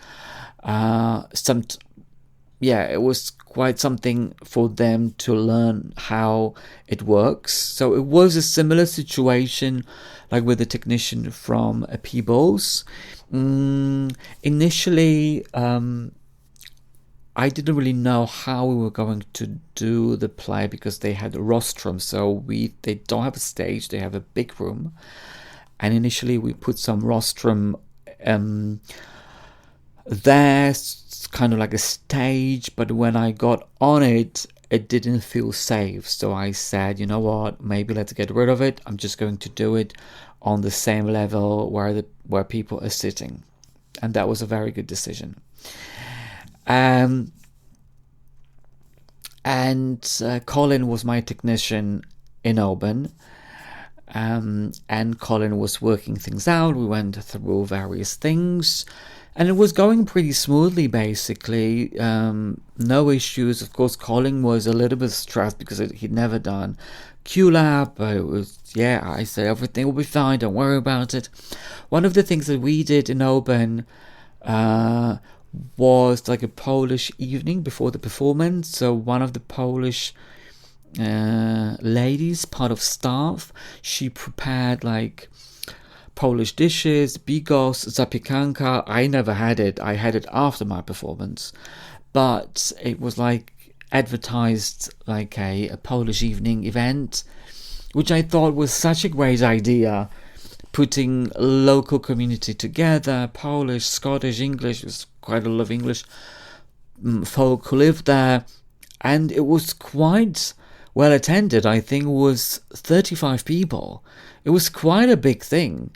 it was quite something for them to learn how it works. So it was a similar situation like with the technician from Peebles. Initially, I didn't really know how we were going to do the play, because they had a rostrum. So they don't have a stage, they have a big room. And initially we put some rostrum there, kind of like a stage, but when I got on it, it didn't feel safe. So I said, you know what, maybe let's get rid of it. I'm just going to do it on the same level where people are sitting. And that was a very good decision. And Colin was my technician in Oban. And Colin was working things out. We went through various things, and it was going pretty smoothly, basically. No issues. Of course, Colin was a little bit stressed because he'd never done QLab, but it was, I said everything will be fine, don't worry about it. One of the things that we did in Oban was like a Polish evening before the performance. So one of the Polish ladies, part of staff, she prepared like Polish dishes, bigos, zapiekanka. I never had it. I had it after my performance, but it was like advertised like a Polish evening event, which I thought was such a great idea, putting local community together, Polish, Scottish, English. There's quite a lot of English folk who lived there, and it was quite well attended. I think it was 35 people. It was quite a big thing.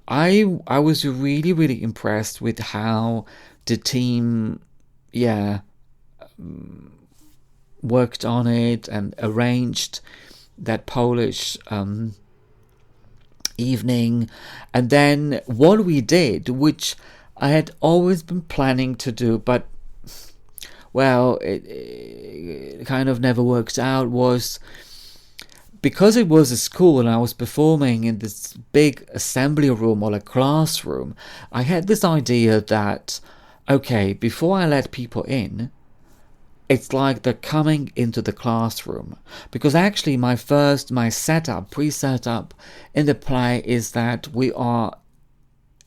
I was really, really impressed with how the team, worked on it and arranged that Polish evening. And then what we did, which I had always been planning to do, but well, it kind of never worked out was because it was a school and I was performing in this big assembly room or a classroom. I had this idea that, okay, before I let people in, it's like they're coming into the classroom. Because actually my pre-setup in the play is that we are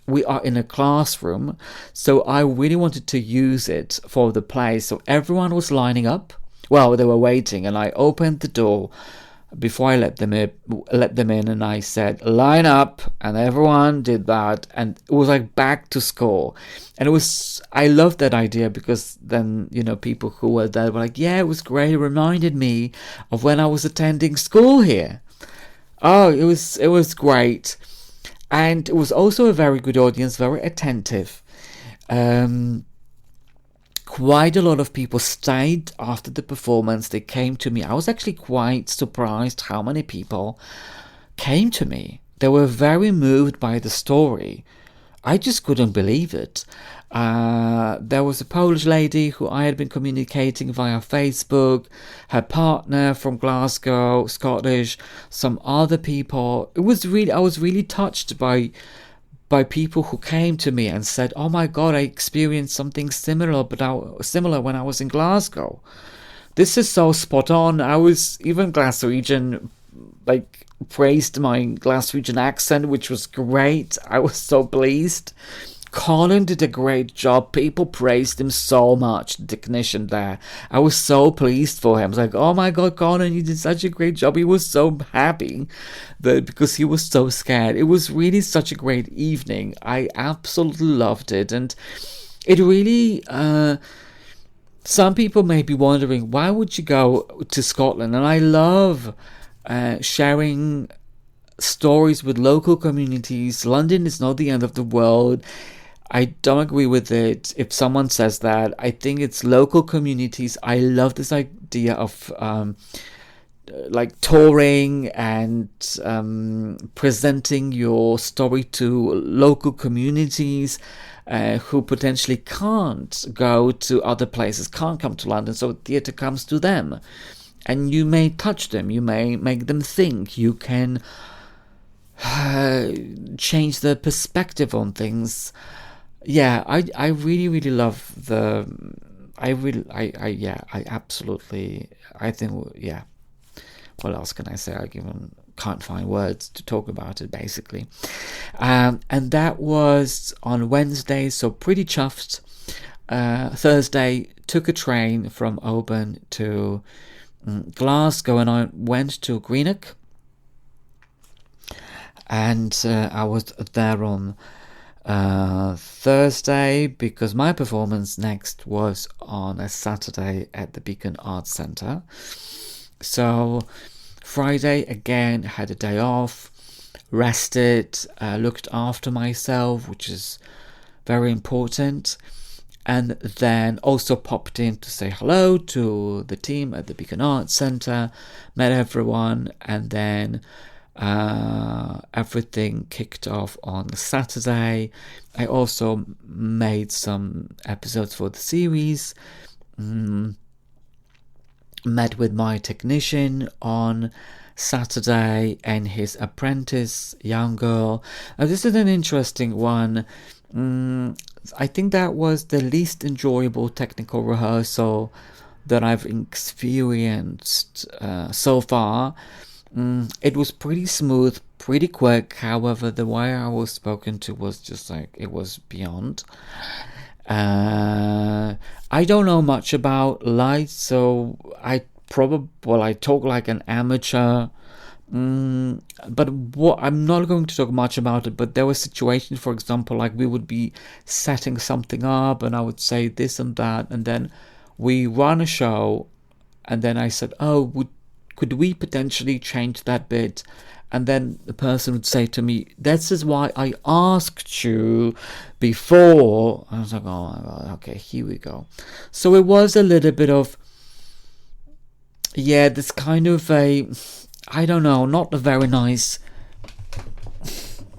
in a classroom, so I really wanted to use it for the play. So everyone was lining up. Well, they were waiting, and I opened the door before I let them in, and I said, "Line up," and everyone did that, and it was like back to score. And I loved that idea because then, people who were there were like, "Yeah, it was great. It reminded me of when I was attending school here." Oh, it was great. And it was also a very good audience, very attentive. Quite a lot of people stayed after the performance. They came to me. I was actually quite surprised how many people came to me. They were very moved by the story. I just couldn't believe it. There was a Polish lady who I had been communicating via Facebook, her partner from Glasgow, Scottish, some other people. I was really touched by people who came to me and said, "Oh my God, I experienced something similar when I was in Glasgow. This is so spot on." I was even Glaswegian, praised my Glaswegian accent, which was great. I was so pleased. Colin did a great job. People praised him so much, the technician there. I was so pleased for him. I was like, "Oh my God, Colin, you did such a great job." He was so happy because he was so scared. It was really such a great evening. I absolutely loved it. And it really, some people may be wondering, why would you go to Scotland? And I love sharing stories with local communities. London is not the end of the world. I don't agree with it if someone says that. I think it's local communities. I love this idea of touring and presenting your story to local communities who potentially can't go to other places, can't come to London, so theatre comes to them. And you may touch them, you may make them think, you can change their perspective on things. Yeah, I really, really love I absolutely, I think, yeah. What else can I say? I even can't find words to talk about it, basically. And that was on Wednesday, so pretty chuffed. Thursday, took a train from Oban to Glasgow, and I went to Greenock. And I was there on Thursday because my performance next was on a Saturday at the Beacon Arts Centre. So Friday again had a day off, rested, looked after myself, which is very important, and then also popped in to say hello to the team at the Beacon Arts Centre, met everyone, and then everything kicked off on Saturday. I also made some episodes for the series, met with my technician on Saturday and his apprentice, young girl. This is an interesting one. I think that was the least enjoyable technical rehearsal that I've experienced so far. It was pretty smooth, pretty quick. However, the way I was spoken to was just it was beyond. I don't know much about lights, so I talk like an amateur. But I'm not going to talk much about it. But there were situations, for example, like we would be setting something up, and I would say this and that, and then we run a show, and then I said, "Oh, could we potentially change that bit?" And then the person would say to me, "This is why I asked you before." I was like, "Oh my God, okay, here we go." So it was a little bit of, this kind of I don't know, not a very nice.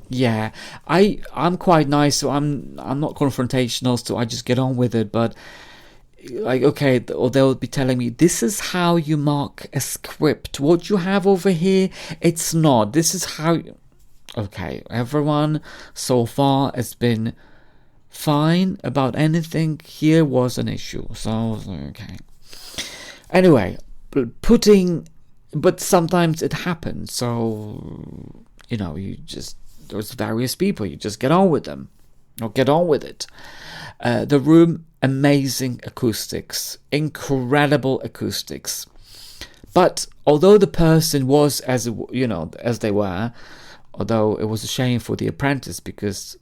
Yeah, I'm quite nice, so I'm not confrontational, so I just get on with it. But like, okay, or they'll be telling me, this is how you mark a script. What you have over here, it's not. This is how okay, everyone so far has been fine about anything. Here was an issue. So, okay. Anyway, but sometimes it happens. So, there's various people. You just get on with them. Or get on with it. The room, amazing acoustics. Incredible acoustics. But although the person was as they were, although it was a shame for the apprentice, because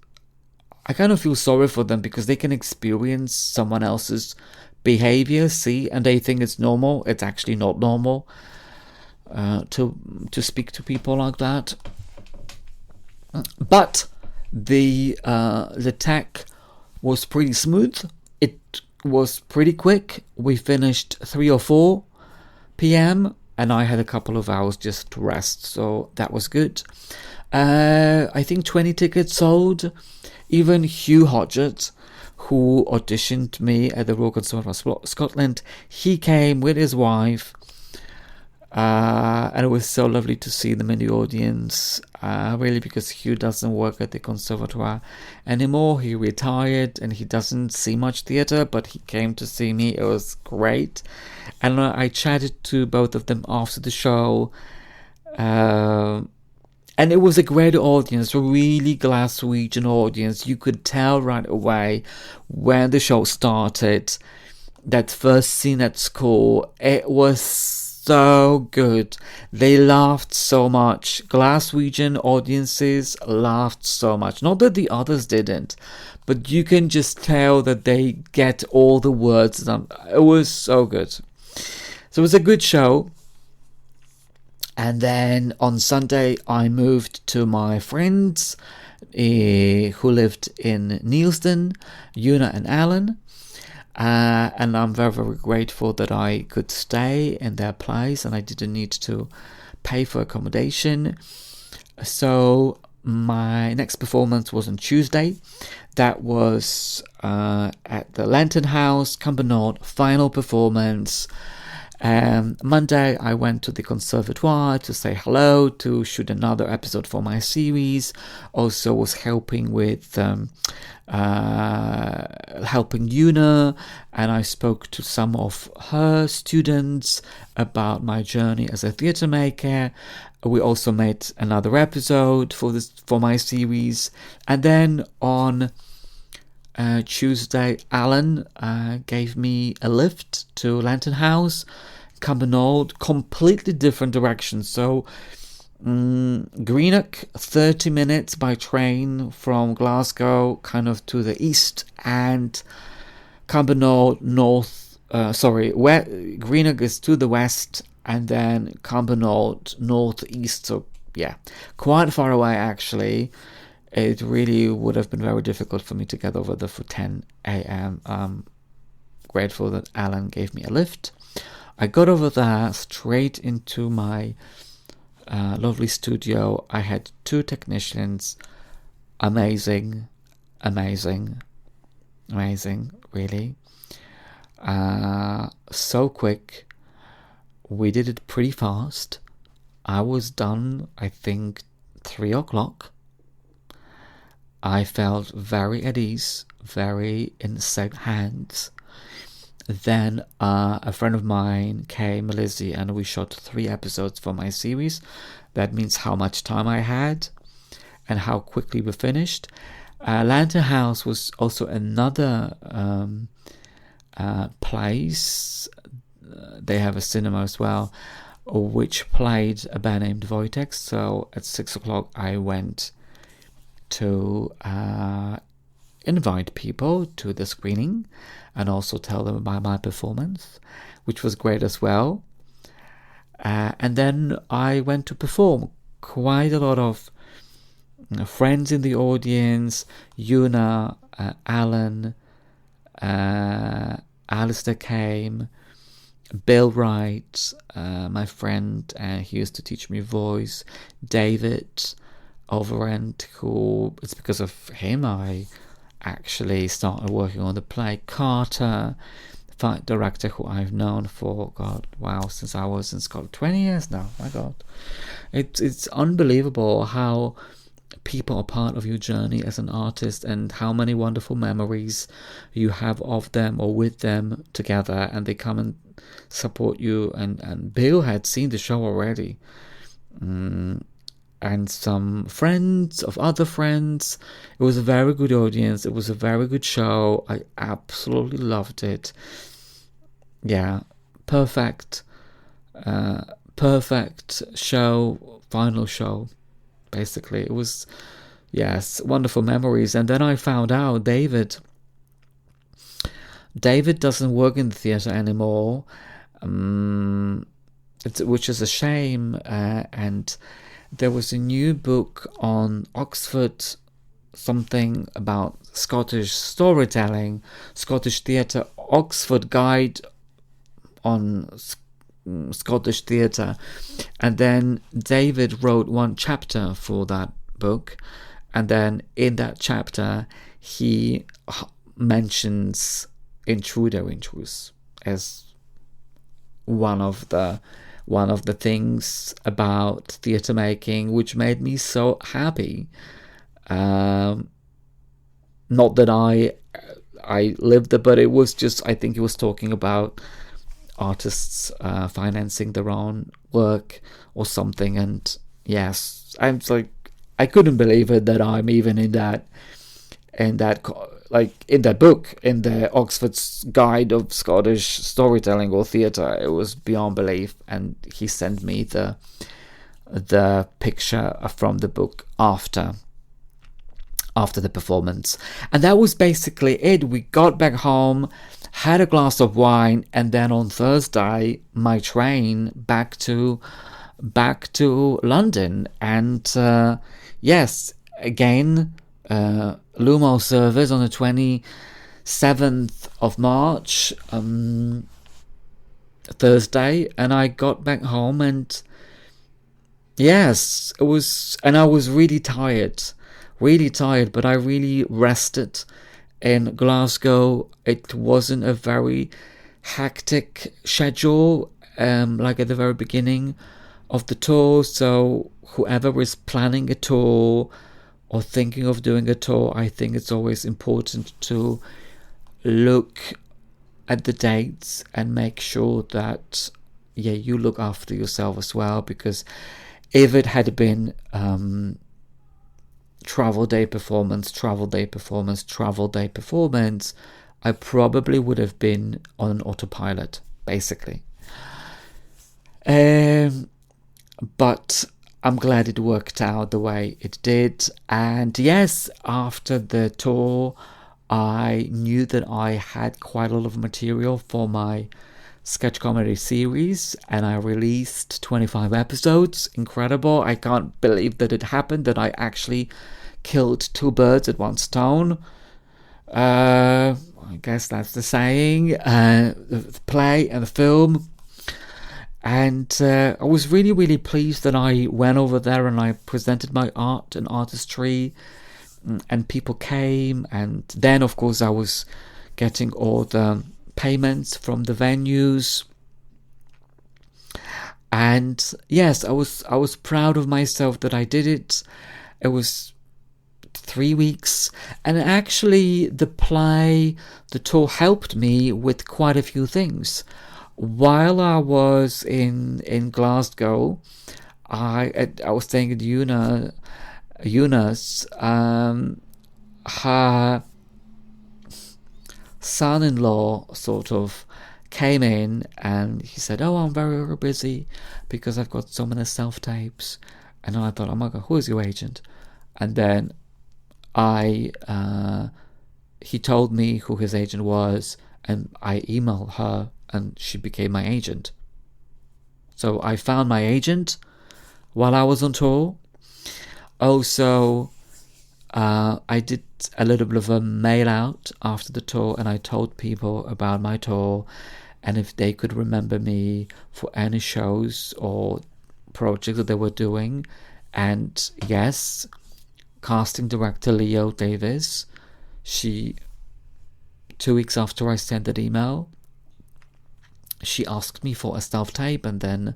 I kind of feel sorry for them, because they can experience someone else's behavior, and they think it's normal. It's actually not normal to speak to people like that. But the tech was pretty smooth. It was pretty quick. We finished 3 or 4 p.m. and I had a couple of hours just to rest, so that was good. I think 20 tickets sold. Even Hugh Hodgett, who auditioned me at the Royal Conservatoire of Scotland, he came with his wife. And it was so lovely to see them in the audience, really, because Hugh doesn't work at the Conservatoire anymore. He retired and he doesn't see much theatre, but he came to see me. It was great. And I chatted to both of them after the show. And it was a great audience, a really Glaswegian audience. You could tell right away when the show started, that first scene at school, it was so good. They laughed so much. Glaswegian audiences laughed so much. Not that the others didn't, but you can just tell that they get all the words. It was so good. So it was a good show. And then on Sunday, I moved to my friends who lived in Neilsden, Una and Alan. And I'm very, very grateful that I could stay in their place and I didn't need to pay for accommodation. So my next performance was on Tuesday. That was at the Lantern House, Cumbernauld, final performance. Monday, I went to the Conservatoire to say hello, to shoot another episode for my series. Also was helping with helping Una, and I spoke to some of her students about my journey as a theatre maker. We also made another episode for my series, and then on Tuesday, Alan gave me a lift to Lantern House, Cumbernauld, completely different direction. So Greenock, 30 minutes by train from Glasgow, kind of to the east, and Cumbernauld Greenock is to the west, and then Cumbernauld northeast. So yeah, quite far away actually. It really would have been very difficult for me to get over there for 10 a.m. I'm grateful that Alan gave me a lift. I got over there straight into my lovely studio. I had 2 technicians. Amazing, really. So quick. We did it pretty fast. I was done, I think, 3 o'clock. I felt very at ease, very in safe hands. Then a friend of mine came, Lizzie, and we shot 3 episodes for my series. That means how much time I had and how quickly we finished. Lantern House was also another place. They have a cinema as well, which played a band named Wojtek. So at 6 o'clock I went to invite people to the screening and also tell them about my performance, which was great as well. And then I went to perform. Quite a lot of friends in the audience, Una, Alan, Alistair came, Bill Wright, my friend, he used to teach me voice, David Overend, who it's because of him I actually started working on the play, Carter, fight director who I've known for, since I was in Scotland, 20 years now. My God, it's unbelievable how people are part of your journey as an artist, and how many wonderful memories you have of them or with them together, and they come and support you. And Bill had seen the show already, and some friends of other friends. It was a very good audience. It was a very good show. I absolutely loved it. Yeah, perfect show, final show. Basically, it was, yes, wonderful memories. And then I found out David doesn't work in the theatre anymore, which is a shame. And there was a new book on Oxford, something about Scottish storytelling, Scottish theatre, Oxford Guide on Scottish theatre, and then David wrote one chapter for that book, and then in that chapter he mentions Intruder in Truth as one of the things about theatre making, which made me so happy. Not that I lived it, but it was just, I think he was talking about artists financing their own work or something. And yes, I'm like, I couldn't believe it that I'm even in that book, in the Oxford's Guide of Scottish Storytelling or Theatre. It was beyond belief. And he sent me the picture from the book after the performance. And that was basically it. We got back home, had a glass of wine, and then on Thursday my train back to London. And yes, again, Lumo service on the 27th of March, Thursday, and I got back home, and yes, it was, and I was really tired, but I really rested in Glasgow. It wasn't a very hectic schedule, like at the very beginning of the tour. So whoever is planning a tour or thinking of doing a tour, I think it's always important to look at the dates and make sure that you look after yourself as well. Because if it had been travel day performance, I probably would have been on an autopilot, basically. But I'm glad it worked out the way it did. And yes, after the tour, I knew that I had quite a lot of material for my sketch comedy series, and I released 25 episodes. Incredible. I can't believe that it happened, that I actually killed two birds at one stone. I guess that's the saying. The play and the film. And I was really, really pleased that I went over there and I presented my art and artistry, and people came. And then, of course, I was getting all the payments from the venues. And yes, I was proud of myself that I did it. It was 3 weeks, and actually the tour helped me with quite a few things. While I was in Glasgow, I was staying at Eunice. Her son-in-law sort of came in, and he said, "Oh, I'm very, very busy because I've got so many self-tapes." And I thought, "Oh my God, who is your agent?" And then he told me who his agent was, and I emailed her, and she became my agent. So I found my agent while I was on tour. Also, I did a little bit of a mail out after the tour, and I told people about my tour and if they could remember me for any shows or projects that they were doing. And yes, casting director Leo Davis, 2 weeks after I sent that email, she asked me for a self-tape, and then,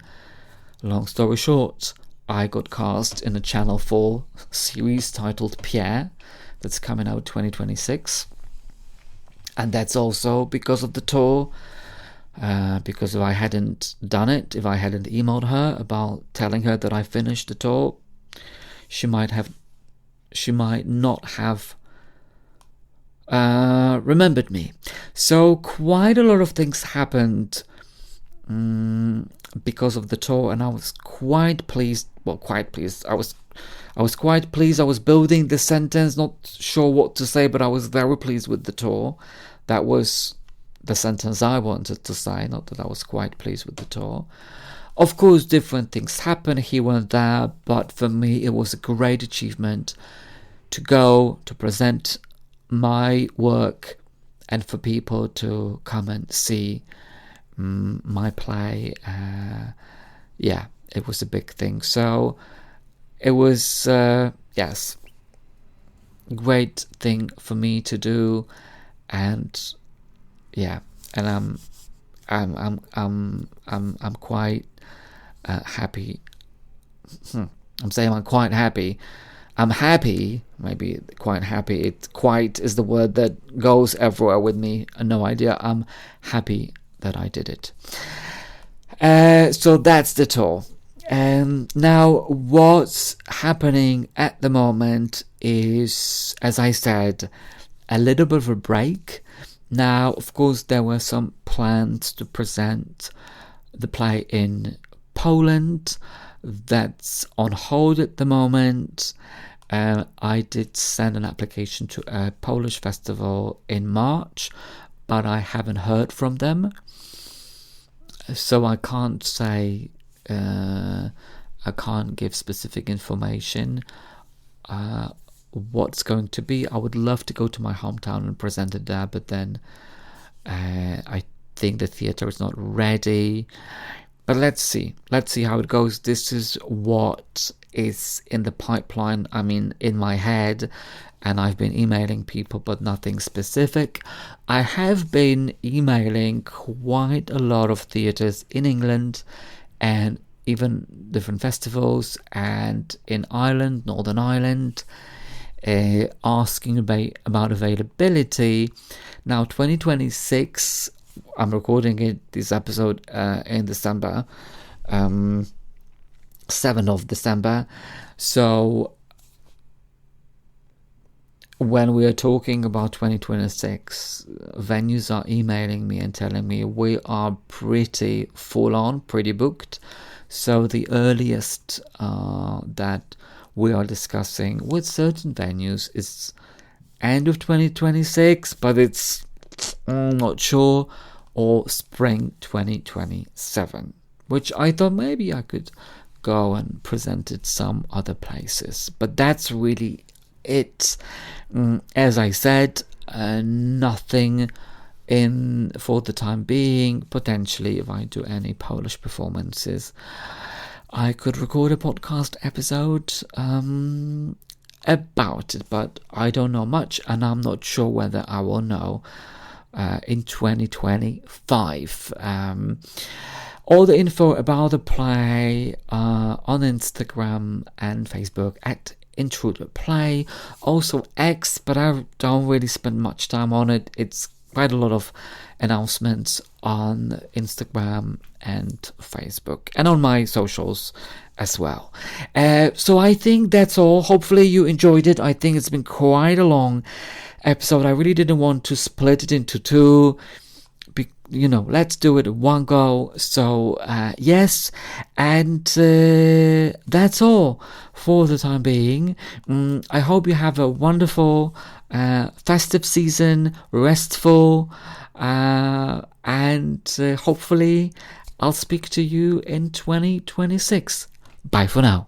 long story short, I got cast in a Channel 4 series titled Pierre that's coming out 2026. And that's also because of the tour. Because if I hadn't done it, if I hadn't emailed her about telling her that I finished the tour, she might not have remembered me. So quite a lot of things happened because of the tour, and I was quite pleased. Well, quite pleased. I was quite pleased. I was building the sentence, not sure what to say, but I was very pleased with the tour. That was the sentence I wanted to say, not that I was quite pleased with the tour. Of course, different things happen here and there, but for me, it was a great achievement to go to present my work and for people to come and see my play. Yeah, it was a big thing. So it was, yes, great thing for me to do, and yeah, and I'm quite happy. I'm saying I'm quite happy. I'm happy, maybe quite happy. It quite is the word that goes everywhere with me. No idea. I'm happy that I did it. So that's the tour. Now what's happening at the moment is, as I said, a little bit of a break. Now, of course, there were some plans to present the play in Poland. That's on hold at the moment. I did send an application to a Polish festival in March, but I haven't heard from them. So I can't say, I can't give specific information what's going to be. I would love to go to my hometown and present it there, but then I think the theatre is not ready. But let's see how it goes. This is what is in the pipeline, I mean, in my head, and I've been emailing people, but nothing specific. I have been emailing quite a lot of theatres in England and even different festivals, and in Ireland, Northern Ireland, asking about availability. Now 2026, I'm recording this episode in December, 7th of December. So when we are talking about 2026, venues are emailing me and telling me we are pretty full on, pretty booked. So the earliest that we are discussing with certain venues is end of 2026, but it's not sure, or spring 2027, which I thought maybe I could go and present it some other places. But that's really it. As I said, nothing in for the time being. Potentially, if I do any Polish performances, I could record a podcast episode about it, but I don't know much, and I'm not sure whether I will know in 2025. All the info about the play on Instagram and Facebook at Intruder Play, also X, but I don't really spend much time on it. It's quite a lot of announcements on Instagram and Facebook and on my socials as well. So I think that's all. Hopefully you enjoyed it. I think it's been quite a long episode. I really didn't want to split it into two. Let's do it in one go. So yes, and that's all for the time being. I hope you have a wonderful festive season, restful, and hopefully I'll speak to you in 2026. Bye for now.